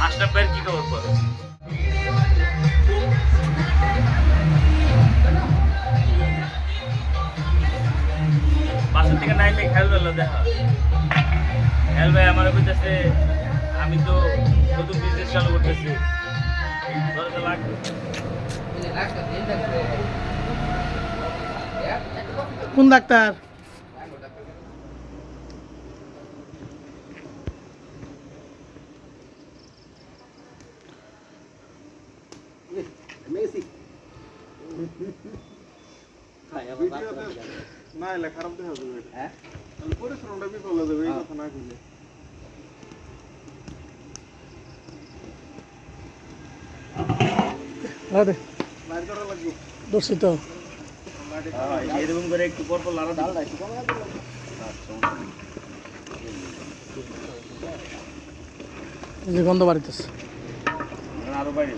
আশরাফ ভাইয়ের কি খবর পর? বাসা থেকে নাইলে খেয়াল পেলো দেখা খেয়াল ভাই আমার বলতেছে আমি তো নতুন বিজনেস চালু করতেছি দরজা লাগবে। কোন ডাক্তার? না এলে খারাপ দেখা যাবে। হ্যাঁ পরিশ্রমটা বিফল হয়ে যাবে এই কথা না কইলে। বাইর করা লাগবে। দর্শিত এরকম করে একটু পর পর লাড়া দাও। যে গন্ধ বাড়িতেছে আরো বাইরে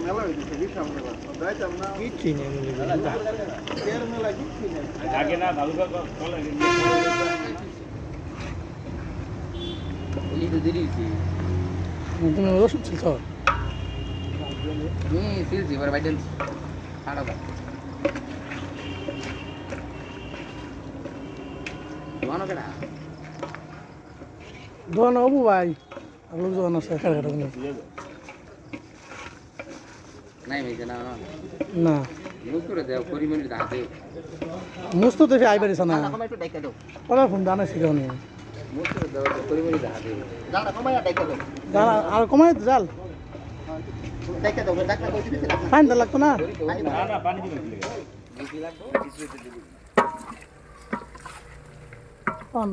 মেলা হয়েছে বিশাল মেলা যাইতাম না কিচ্ছু নেই মেলা কিচ্ছু নেই আগে না ভালো চলে তুমি ওষুধ ছিল দোকান হবু ভাই আর লোকজন আছে খেলাঘাটা না মুস্ত তো আই পারিস না ওরা ফোন দানা শিখাও নি আর কমাই জাল ফাইন তো লাগতো না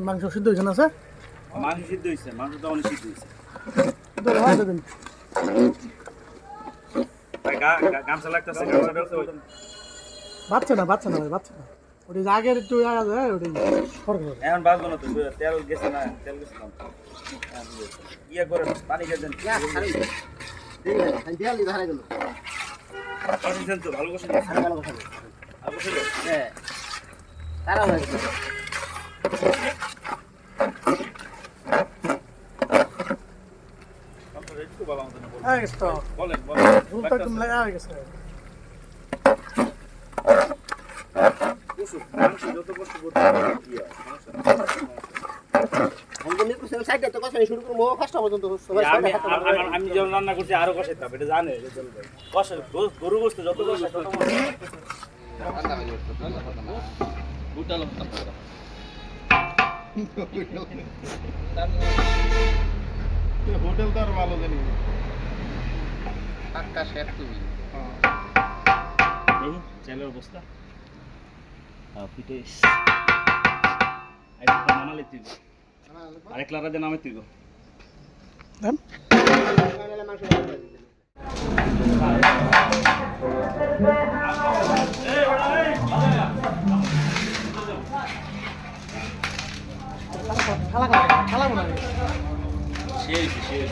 মাংস সিদ্ধ হয়েছে না স্যার মাংস সিদ্ধ হয়েছে মাংস তো অনেক সিদ্ধ হয়েছে গামছা লাগতেছে বাচ্চা না ভাই বাচ্চা না ওটা আগের একটু এখন বাজবো না তো তেল গেছে না তেল গেছে না ইয়ে করে পানি খেয়ে দেন তো ভালো করছে হ্যাঁ তারা বলেন যত কষ্ট করতে আমি যখন রান্না করছি আরো কষাইতাম এটা জানে গরু গোস্ত যত কষ্ট হোটেল তো আর ভালো জানি চালের অবস্থা ফিটে নামালে তুই আরেক লারা দিয়ে নামে তুই শেষ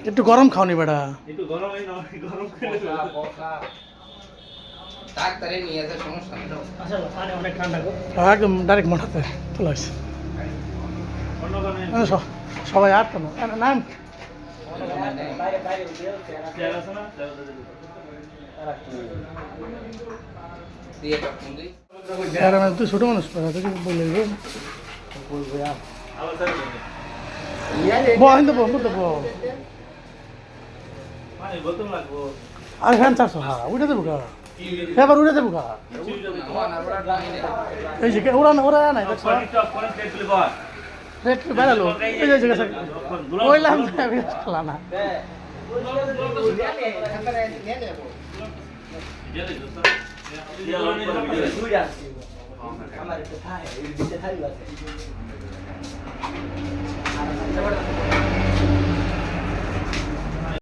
একটু গরম খাওনি বেটা একটু গরম একদম ডাইরেক্ট মাঠাতে তোলা হয়েছে সবাই আর কেন নাম তুই ছোট মানুষ বললে বহিন দেবো মানে বোতল লাগবো আর ফ্যান চারশো হ্যাঁ উঠে দেবো গা এবার উঠে দেবো গা এই যে ওরা নাই দেখছো রেট বেড়ালো এই যে গেছে কইলাম খেলা না আমার একটু থাকে এই দিকে থাকি আছে